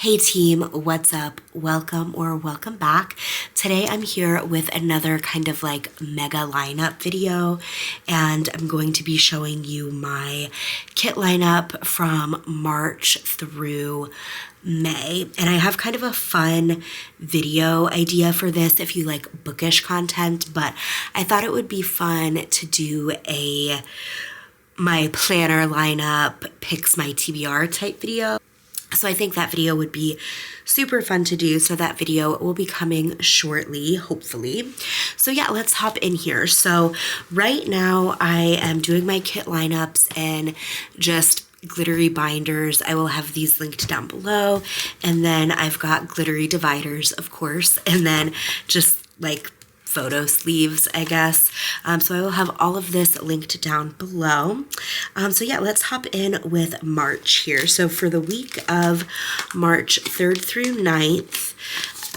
Hey team, what's up? Welcome or welcome back. Today I'm here with another kind of like mega lineup video, and I'm going to be showing you my kit lineup from March through May. And I have kind of a fun video idea for this if you like bookish content, but I thought it would be fun to do my planner lineup picks my TBR type video. So I think that video would be super fun to do. So that video will be coming shortly, hopefully. So yeah, let's hop in here. So right now I am doing my kit lineups in just glittery binders. I will have these linked down below. And then I've got glittery dividers, of course. And then just like photo sleeves, I guess. So I will have all of this linked down below. So yeah, let's hop in with March here. So for the week of March 3rd through 9th,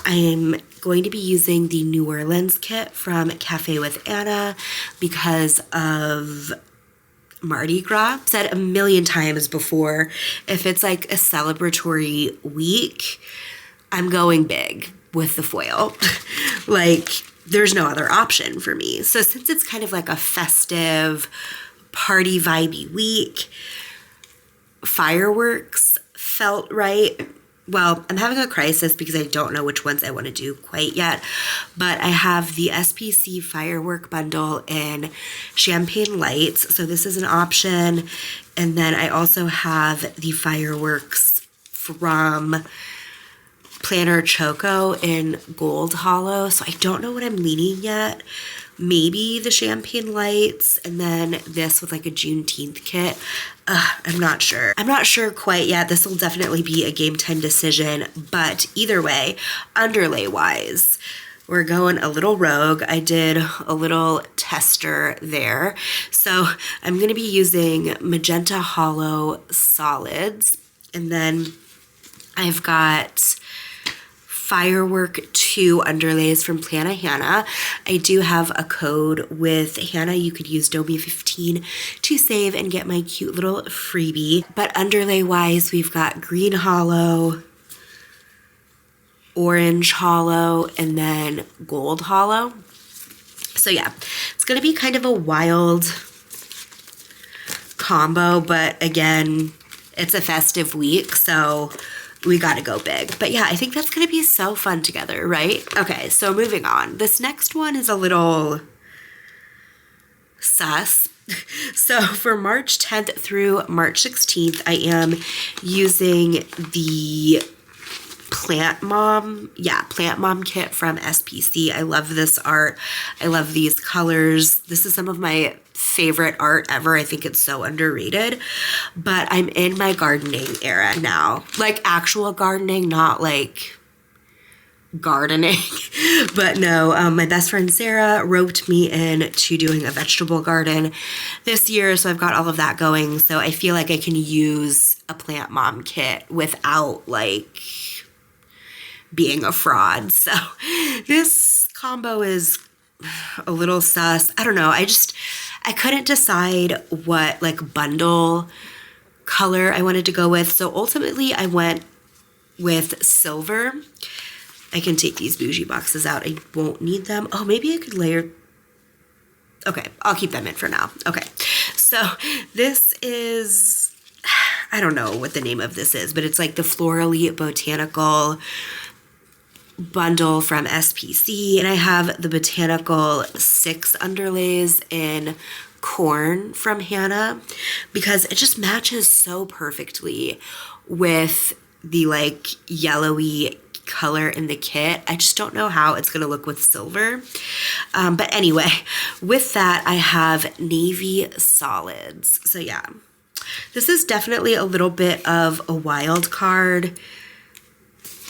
I'm going to be using the New Orleans kit from CafeWithAna because of Mardi Gras. I've said a million times before, if it's like a celebratory week, I'm going big with the foil. Like, there's no other option for me. So since it's kind of like a festive, party vibey week, fireworks felt right. Well, I'm having a crisis because I don't know which ones I want to do quite yet, but I have the SPC firework bundle in Champagne Lights. So this is an option. And then I also have the fireworks from Planner Choco in Gold Hollow. So I don't know what I'm leaning yet. Maybe the Champagne Lights and then this with like a Juneteenth kit. I'm not sure. I'm not sure quite yet. This will definitely be a game time decision, but either way, underlay wise, we're going a little rogue. I did a little tester there. So I'm going to be using Magenta Hollow Solids, and then I've got Firework 2 underlays from Plannahannah. I do have a code with Hannah. You could use Domi15 to save and get my cute little freebie. But underlay wise, we've got Green Hollow, Orange Hollow, and then Gold Hollow. So yeah, it's gonna be kind of a wild combo, but again, it's a festive week, so we gotta go big. But yeah, I think that's gonna be so fun together, right? Okay, so moving on. This next one is a little sus. So for March 10th through March 16th, I am using the Plant Mom kit from SPC. I love this art. I love these colors. This is some of my favorite art ever. I think it's so underrated, but I'm in my gardening era now, like actual gardening, not like gardening. But no, my best friend Sarah roped me in to doing a vegetable garden this year, so I've got all of that going. So I feel like I can use a Plant Mom kit without like being a fraud. So this combo is a little sus. I don't know. I couldn't decide what like bundle color I wanted to go with. So ultimately I went with silver. I can take these bougie boxes out. I won't need them. Oh, maybe I could layer. Okay, I'll keep them in for now. Okay, so this is, I don't know what the name of this is, but it's like the Florally Botanical bundle from SPC, and I have the Botanical 6 underlays in Corn from Hannah because it just matches so perfectly with the like yellowy color in the kit. I just don't know how it's gonna look with silver. But anyway, with that, I have Navy Solids. So yeah, this is definitely a little bit of a wild card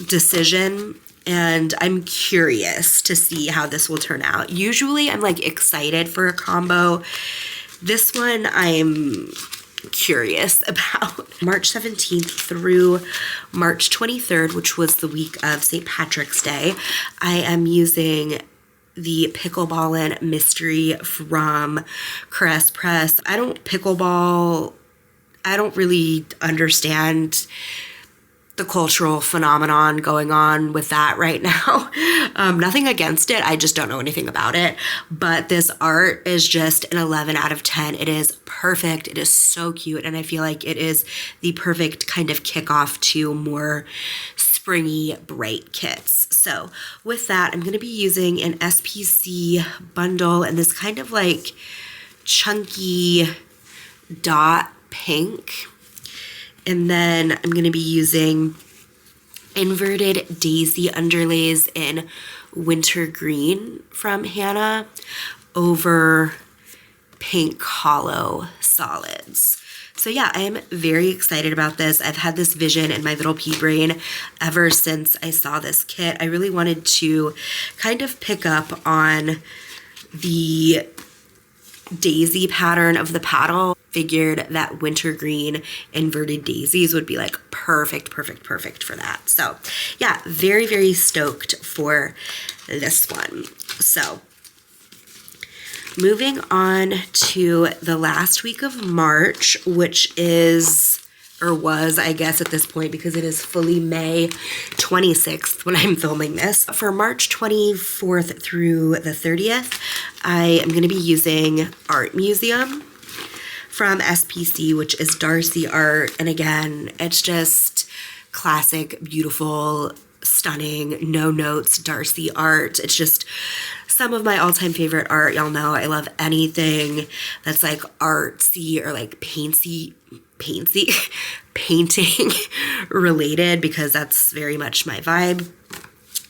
decision, and I'm curious to see how this will turn out. Usually I'm like excited for a combo. This one I'm curious about. March 17th through March 23rd, which was the week of St. Patrick's Day, I am using the Pickleballin' Mystery from CaressPress. I don't pickleball. I don't really understand the cultural phenomenon going on with that right now. Nothing against it. I just don't know anything about it. But this art is just an 11 out of 10. It is perfect. It is so cute. And I feel like it is the perfect kind of kickoff to more springy, bright kits. So with that, I'm going to be using an SPC bundle and this kind of like chunky dot pink. And then I'm going to be using inverted daisy underlays in winter green from Hannah over pink hollow solids. So yeah, I am very excited about this. I've had this vision in my little pea brain ever since I saw this kit. I really wanted to kind of pick up on the daisy pattern of the paddle. Figured that winter green inverted daisies would be like perfect for that. So yeah, very, very stoked for this one. So moving on to the last week of March, which is, or was, I guess at this point, because it is fully May 26th when I'm filming this. For March 24th through the 30th, I am going to be using Art Museum from SPC, which is Darcy art. And again, it's just classic, beautiful, stunning, no notes Darcy art. It's just some of my all-time favorite art. Y'all know I love anything that's like artsy or like painting related, because that's very much my vibe.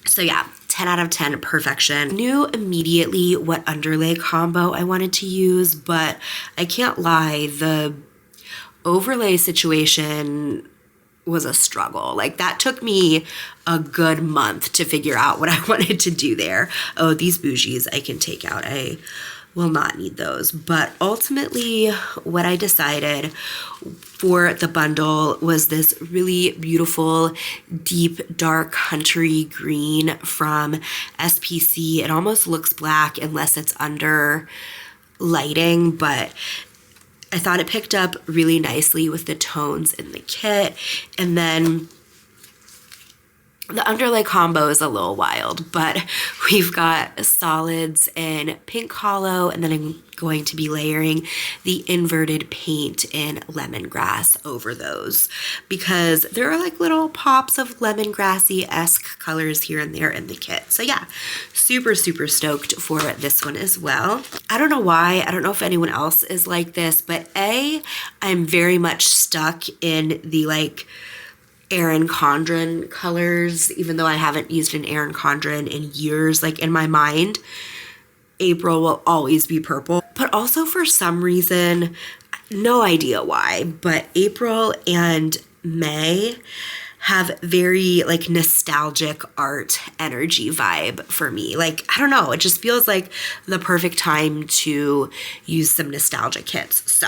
So yeah, 10 out of 10 perfection. Knew immediately what underlay combo I wanted to use, but I can't lie, the overlay situation was a struggle. Like that took me a good month to figure out what I wanted to do there. Oh, these bougies I can take out. I will not need those. But ultimately what I decided for the bundle was this really beautiful, deep, dark country green from SPC. It almost looks black unless it's under lighting, but I thought it picked up really nicely with the tones in the kit. And then the underlay combo is a little wild, but we've got solids in pink hollow, and then I'm going to be layering the inverted paint in lemongrass over those, because there are like little pops of lemongrassy-esque colors here and there in the kit. So yeah, super stoked for this one as well. I don't know why, I don't know if anyone else is like this, but I'm very much stuck in the like Erin Condren colors, even though I haven't used an Erin Condren in years. Like in my mind, April will always be purple. But also for some reason, no idea why, but April and May have very like nostalgic art energy vibe for me. Like, I don't know, it just feels like the perfect time to use some nostalgic hits. So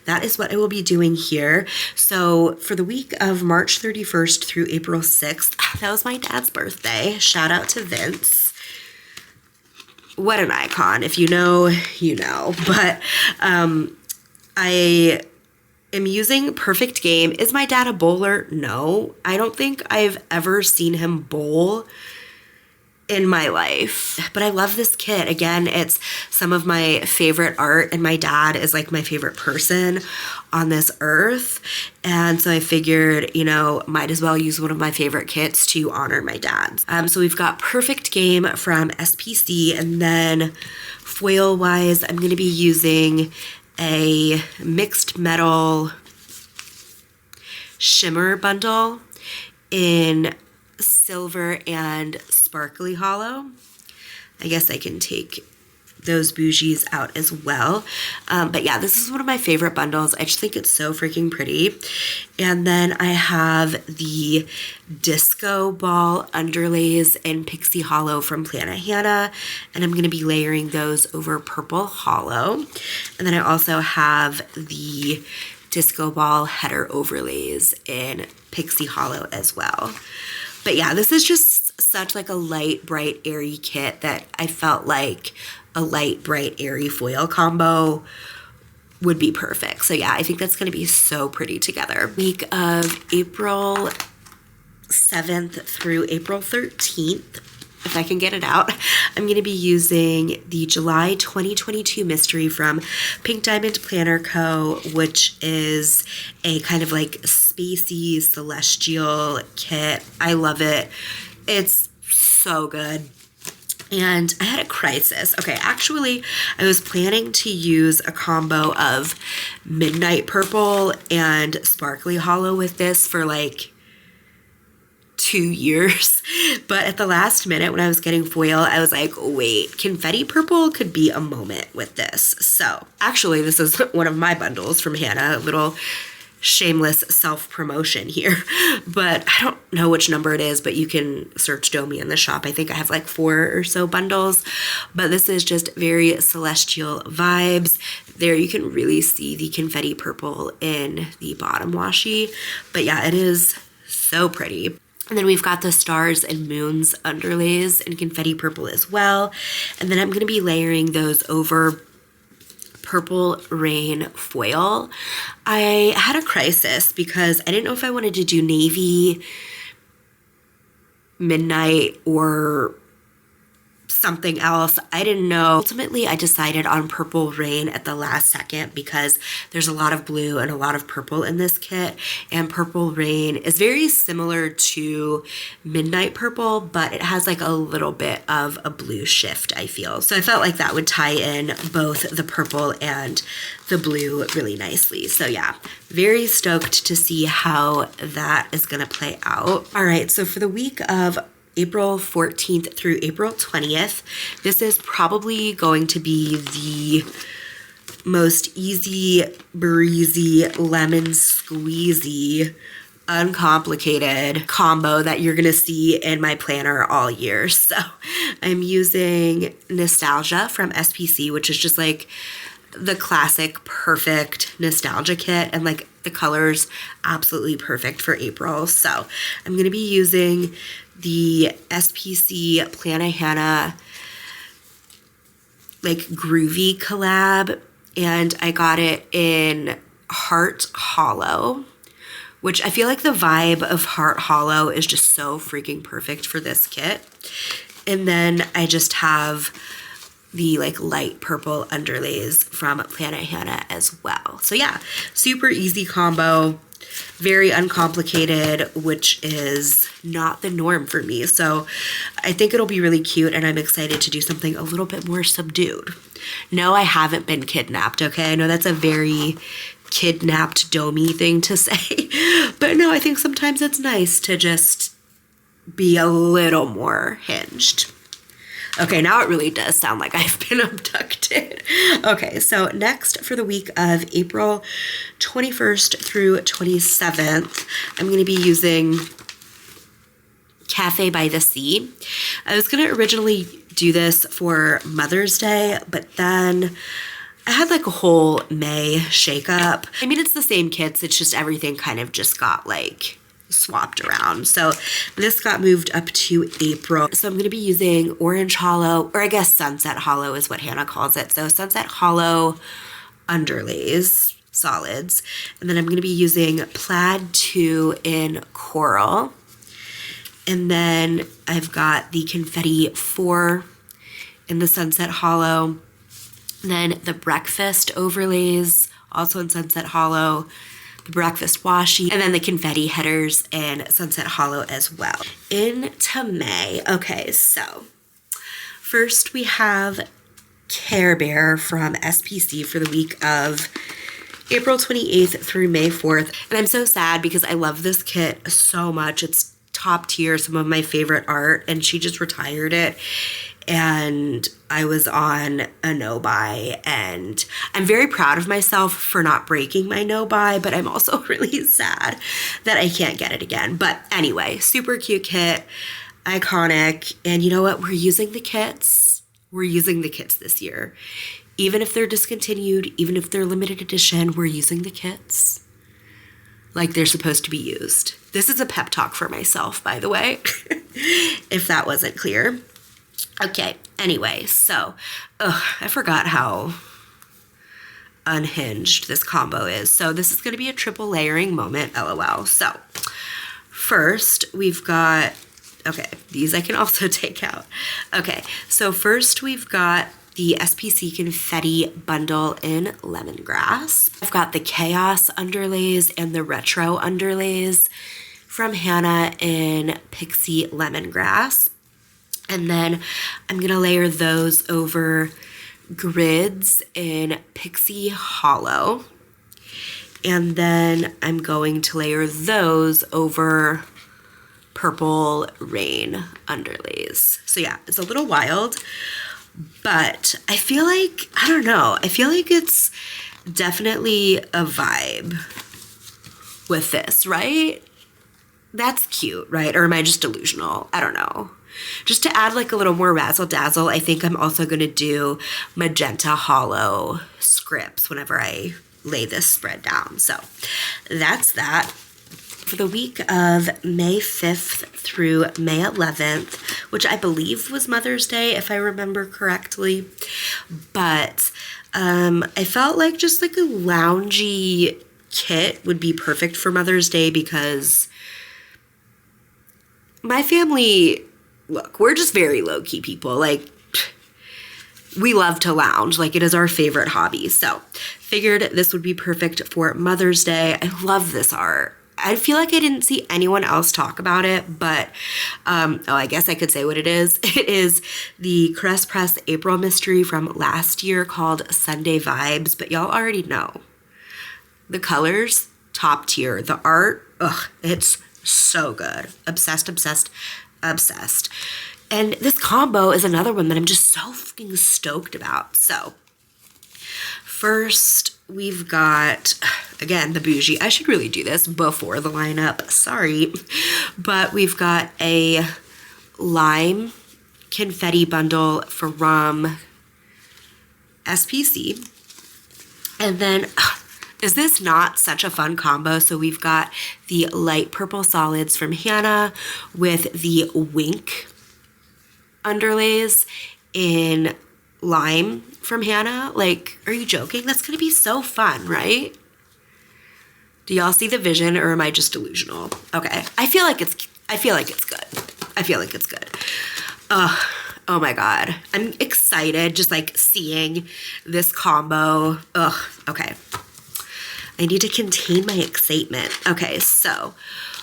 that is what I will be doing here. So for the week of March 31st through April 6th, that was my dad's birthday. Shout out to Vince. What an icon. If you know, you know. But I am using Perfect Game. Is my dad a bowler? No. I don't think I've ever seen him bowl in my life. But I love this kit. Again, it's some of my favorite art, and my dad is like my favorite person on this earth. And so I figured, you know, might as well use one of my favorite kits to honor my dad. So we've got Perfect Game from SPC, and then foil wise, I'm going to be using a mixed metal shimmer bundle in silver and sparkly hollow. I guess I can take those bougies out as well. But yeah, this is one of my favorite bundles. I just think it's so freaking pretty. And then I have the disco ball underlays in Pixie Hollow from Plannahannah, and I'm going to be layering those over purple hollow. And then I also have the disco ball header overlays in Pixie Hollow as well. But yeah, this is just such like a light, bright, airy kit that I felt like a light, bright, airy foil combo would be perfect. So yeah, I think that's going to be so pretty together. Week of April 7th through April 13th. If I can get it out, I'm going to be using the July 2022 mystery from Pink Diamond PlannerCo, which is a kind of like spacey celestial kit. I love it. It's so good. And I had a crisis. Okay, actually, I was planning to use a combo of Midnight Purple and Sparkly Hollow with this for like 2 years, but at the last minute when I was getting foil, I was like, wait, Confetti Purple could be a moment with this. So actually, this is one of my bundles from Hannah, a little shameless self-promotion here, but I don't know which number it is, but you can search Domi in the shop. I think I have like 4 or so bundles, but this is just very celestial vibes. There you can really see the Confetti Purple in the bottom washi, but yeah, it is so pretty. And then we've got the Stars and Moons underlays in Confetti Purple as well. And then I'm going to be layering those over Purple Rain foil. I had a crisis because I didn't know if I wanted to do navy, midnight, or something else. I didn't know. Ultimately, I decided on Purple Rain at the last second because there's a lot of blue and a lot of purple in this kit. And Purple Rain is very similar to Midnight Purple, but it has like a little bit of a blue shift, I feel. So I felt like that would tie in both the purple and the blue really nicely. So yeah, very stoked to see how that is going to play out. All right, so for the week of April 14th through April 20th. This is probably going to be the most easy, breezy, lemon squeezy, uncomplicated combo that you're gonna see in my planner all year. So I'm using Nostalgia from SPC, which is just like the classic perfect nostalgia kit, and like the colors absolutely perfect for April. So I'm gonna be using the SPC Plannahannah like groovy collab, and I got it in Heart Hollow, which I feel like the vibe of Heart Hollow is just so freaking perfect for this kit. And then I just have the like light purple underlays from Plannahannah as well. So yeah, super easy combo, very uncomplicated, which is not the norm for me. So I think it'll be really cute, and I'm excited to do something a little bit more subdued. No, I haven't been kidnapped, okay? I know that's a very kidnapped Domi thing to say, but no, I think sometimes it's nice to just be a little more hinged. Okay, now it really does sound like I've been abducted. Okay, so next for the week of April 21st through 27th, I'm going to be using Cafe by the Sea. I was going to originally do this for Mother's Day, but then I had like a whole May shakeup. I mean, it's the same kits, it's just everything kind of just got like swapped around. So this got moved up to April. So I'm going to be using Orange Hollow, or I guess Sunset Hollow is what Hannah calls it. So Sunset Hollow underlays, solids. And then I'm going to be using Plaid 2 in Coral. And then I've got the Confetti 4 in the Sunset Hollow. Then the Breakfast overlays, also in Sunset Hollow. The Breakfast washi, and then the confetti headers in Sunset Hollow as well. Into May. Okay, so first we have Care Bear from SPC for the week of April 28th through May 4th. And I'm so sad because I love this kit so much. It's top tier, some of my favorite art, and she just retired it. And I was on a no-buy, and I'm very proud of myself for not breaking my no-buy, but I'm also really sad that I can't get it again. But anyway, super cute kit, iconic, and you know what? We're using the kits. We're using the kits this year. Even if they're discontinued, even if they're limited edition, we're using the kits like they're supposed to be used. This is a pep talk for myself, by the way, if that wasn't clear. Okay, anyway, so, I forgot how unhinged this combo is. So this is going to be a triple layering moment, LOL. So first we've got, okay, these I can also take out. Okay, so first we've got the SPC Confetti Bundle in Lemongrass. I've got the Chaos Underlays and the Retro Underlays from Hannah in Pixie Lemongrass. And then I'm gonna layer those over grids in Pixie Hollow. And then I'm going to layer those over Purple Rain underlays. So yeah, it's a little wild, but I feel like, I don't know, I feel like it's definitely a vibe with this, right? That's cute, right? Or am I just delusional? I don't know. Just to add like a little more razzle dazzle, I think I'm also gonna do magenta hollow scripts whenever I lay this spread down. So that's that. For the week of May 5th through May 11th, which I believe was Mother's Day, if I remember correctly. But I felt like just like a loungy kit would be perfect for Mother's Day because my family, look, we're just very low-key people. Like, we love to lounge. Like, it is our favorite hobby. So, figured this would be perfect for Mother's Day. I love this art. I feel like I didn't see anyone else talk about it, but, oh, I guess I could say what it is. It is the CaressPress April mystery from last year called Sunday Vibes, but y'all already know. The colors, top tier. The art, ugh, it's so good. Obsessed, obsessed, obsessed. And this combo is another one that I'm just so fucking stoked about. So first we've got, again, the bougie. I should really do this before the lineup. Sorry. But we've got a lime confetti bundle from SPC. And then, is this not such a fun combo? So we've got the light purple solids from Hannah with the Wink underlays in lime from Hannah. Like, are you joking? That's gonna be so fun, right? Do y'all see the vision, or am I just delusional? Okay, I feel like it's good. I feel like it's good. Oh my God. I'm excited just like seeing this combo. Ugh, okay. I need to contain my excitement. Okay, so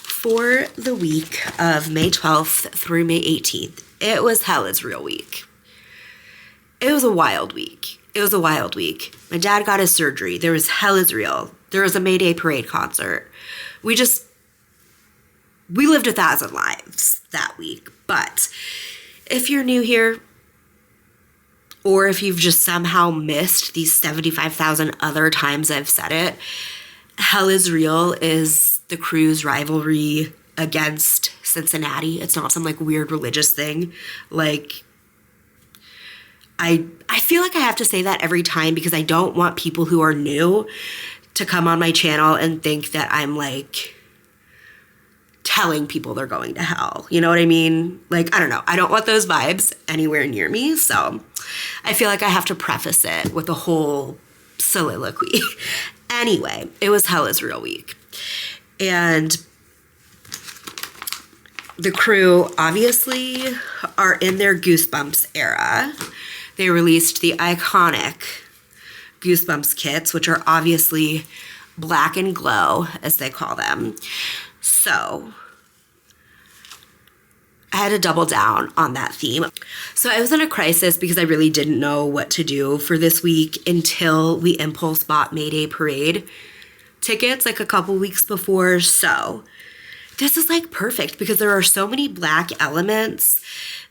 for the week of May 12th through May 18th, it was hell is real week. It was a wild week. It was a wild week. My dad got his surgery. There was hell is real. There was a May Day parade concert. We lived 1,000 lives that week. But if you're new here, or if you've just somehow missed these 75,000 other times I've said it, hell is real is the Crew's rivalry against Cincinnati. It's not some like weird religious thing. Like, I feel like I have to say that every time because I don't want people who are new to come on my channel and think that I'm like telling people they're going to hell. You know what I mean? Like, I don't know. I don't want those vibes anywhere near me. So I feel like I have to preface it with a whole soliloquy. Anyway, it was hell is real week. And the Crew obviously are in their Goosebumps era. They released the iconic Goosebumps kits, which are obviously black and glow, as they call them. So I had to double down on that theme. So I was in a crisis because I really didn't know what to do for this week until we impulse bought May Day Parade tickets like a couple weeks before. So this is like perfect because there are so many black elements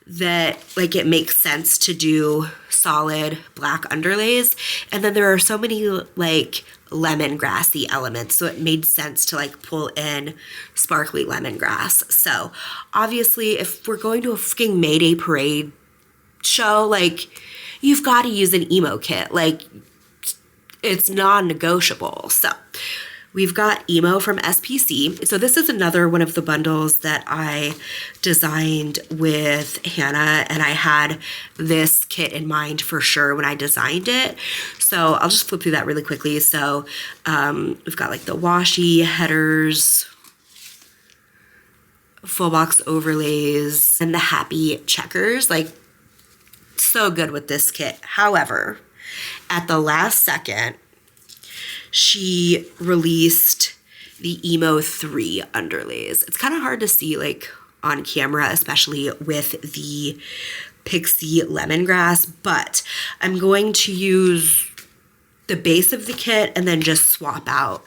that like it makes sense to do solid black underlays. And then there are so many like lemongrassy elements. So it made sense to like pull in sparkly lemongrass. So obviously if we're going to a fucking May Day Parade show, like you've got to use an emo kit. Like it's non-negotiable. So we've got Emo from SPC. So this is another one of the bundles that I designed with Hannah, and I had this kit in mind for sure when I designed it. So I'll just flip through that really quickly. So we've got like the washi headers full box overlays and the happy checkers. Like, so good with this kit. However, at the last second, she released the Emo 3 underlays. It's kind of hard to see like on camera, especially with the Pixie Lemongrass, but I'm going to use the base of the kit and then just swap out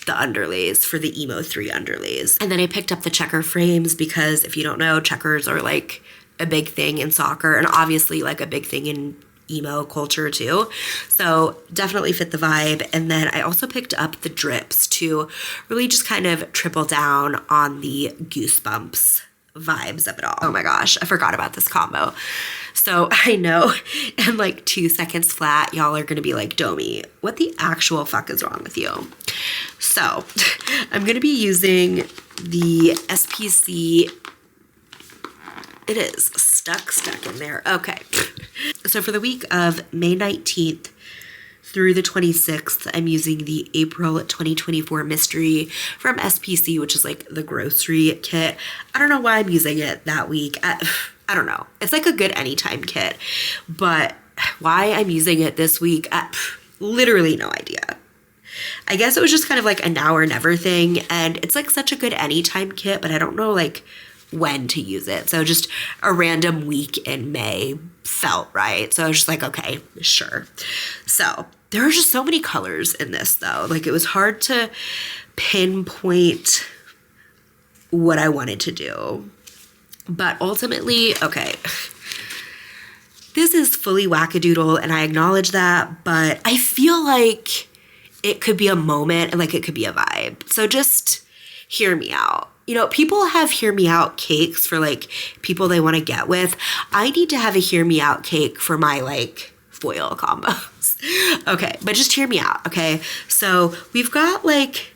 the underlays for the Emo 3 underlays. And then I picked up the checker frames because if you don't know, checkers are like a big thing in soccer and obviously like a big thing in emo culture too. So definitely fit the vibe. And then I also picked up the drips to really just kind of triple down on the Goosebumps vibes of it all. Oh my gosh, I forgot about this combo. So I know in like 2 seconds flat, y'all are gonna be like, Domi, what the actual fuck is wrong with you? So I'm gonna be using the SPC. It is stuck in there. Okay. So for the week of May 19th through the 26th, I'm using the April 2024 mystery from SPC, which is like the grocery kit. I don't know why I'm using it that week. I don't know. It's like a good anytime kit, but why I'm using it this week, literally no idea. I guess it was just kind of like a now or never thing, and it's like such a good anytime kit, but I don't know like when to use it. So just a random week in May felt right. So I was just like, okay, sure. So there are just so many colors in this though. Like it was hard to pinpoint what I wanted to do. But ultimately, okay, this is fully wackadoodle and I acknowledge that, but I feel like it could be a moment and like it could be a vibe. So just hear me out. You know, people have hear me out cakes for like people they want to get with. I need to have a hear me out cake for my like foil combos. Okay, but just hear me out, okay? So we've got like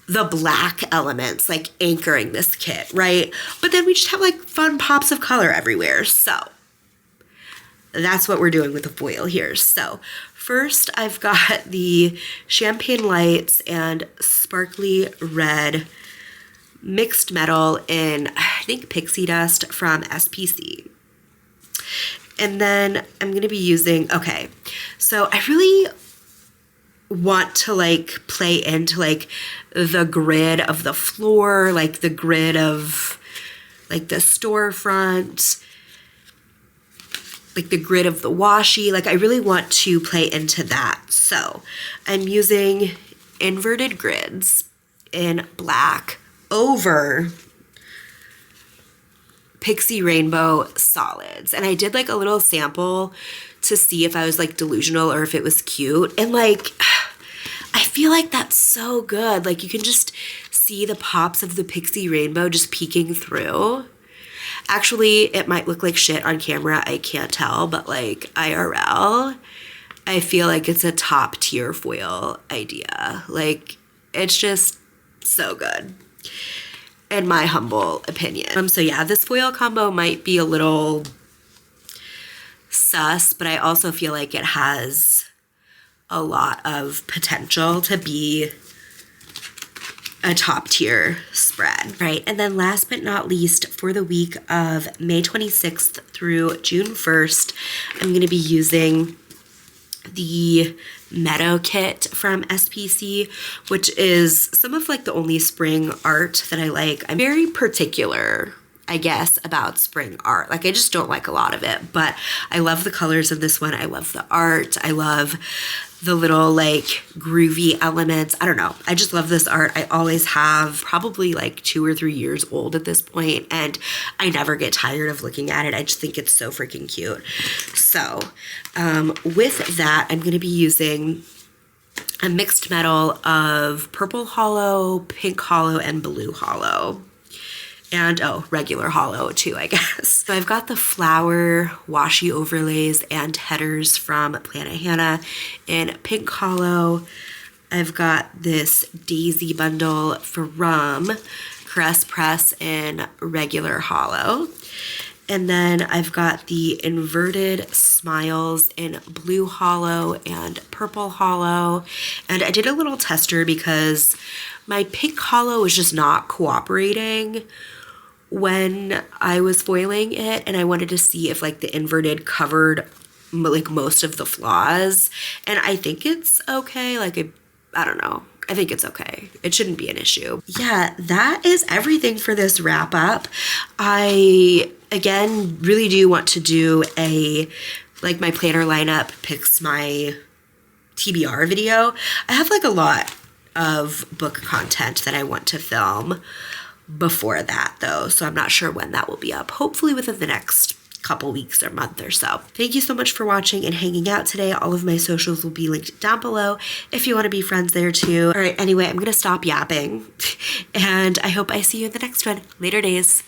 the black elements like anchoring this kit, right? But then we just have like fun pops of color everywhere. So that's what we're doing with the foil here. So first I've got the Champagne Lights and Sparkly Red mixed metal in, I think, Pixie Dust from SPC. And then I'm going to be using, okay, so I really want to like play into like the grid of the floor, like the grid of like the storefront, like the grid of the washi. Like I really want to play into that. So I'm using inverted grids in black over Pixie Rainbow solids. And I did like a little sample to see if I was like delusional or if it was cute. And like, I feel like that's so good. Like you can just see the pops of the Pixie Rainbow just peeking through. Actually, it might look like shit on camera. I can't tell, but like IRL, I feel like it's a top tier foil idea. Like it's just so good, in my humble opinion. So yeah, this foil combo might be a little sus, but I also feel like it has a lot of potential to be a top tier spread, right? And then last but not least, for the week of May 26th through June 1st, I'm going to be using the Meadow kit from SPC, which is some of like the only spring art that I like. I'm very particular, I guess, about spring art. Like I just don't like a lot of it, but I love the colors of this one. I love the art. I love the little like groovy elements. I don't know. I just love this art. I always have, probably like 2 or 3 years old at this point, and I never get tired of looking at it. I just think it's so freaking cute. So with that, I'm going to be using a mixed metal of purple hollow, pink hollow, and blue hollow. And regular hollow too, I guess. So I've got the flower washi overlays and headers from Plannahannah in pink hollow. I've got this daisy bundle from CaressPress in regular hollow. And then I've got the inverted smiles in blue hollow and purple hollow. And I did a little tester because my pink hollow was just not cooperating when I was foiling it, and I wanted to see if like the inverted covered like most of the flaws, and I think it's okay. Like I don't know. I think it's okay. It shouldn't be an issue. Yeah, that is everything for this wrap up. I, again, really do want to do like my planner lineup picks my TBR video. I have like a lot of book content that I want to film before that though, so I'm not sure when that will be up. Hopefully within the next couple weeks or month or so. Thank you so much for watching and hanging out today. All of my socials will be linked down below if you want to be friends there too. All right, anyway, I'm gonna stop yapping and I hope I see you in the next one. Later days.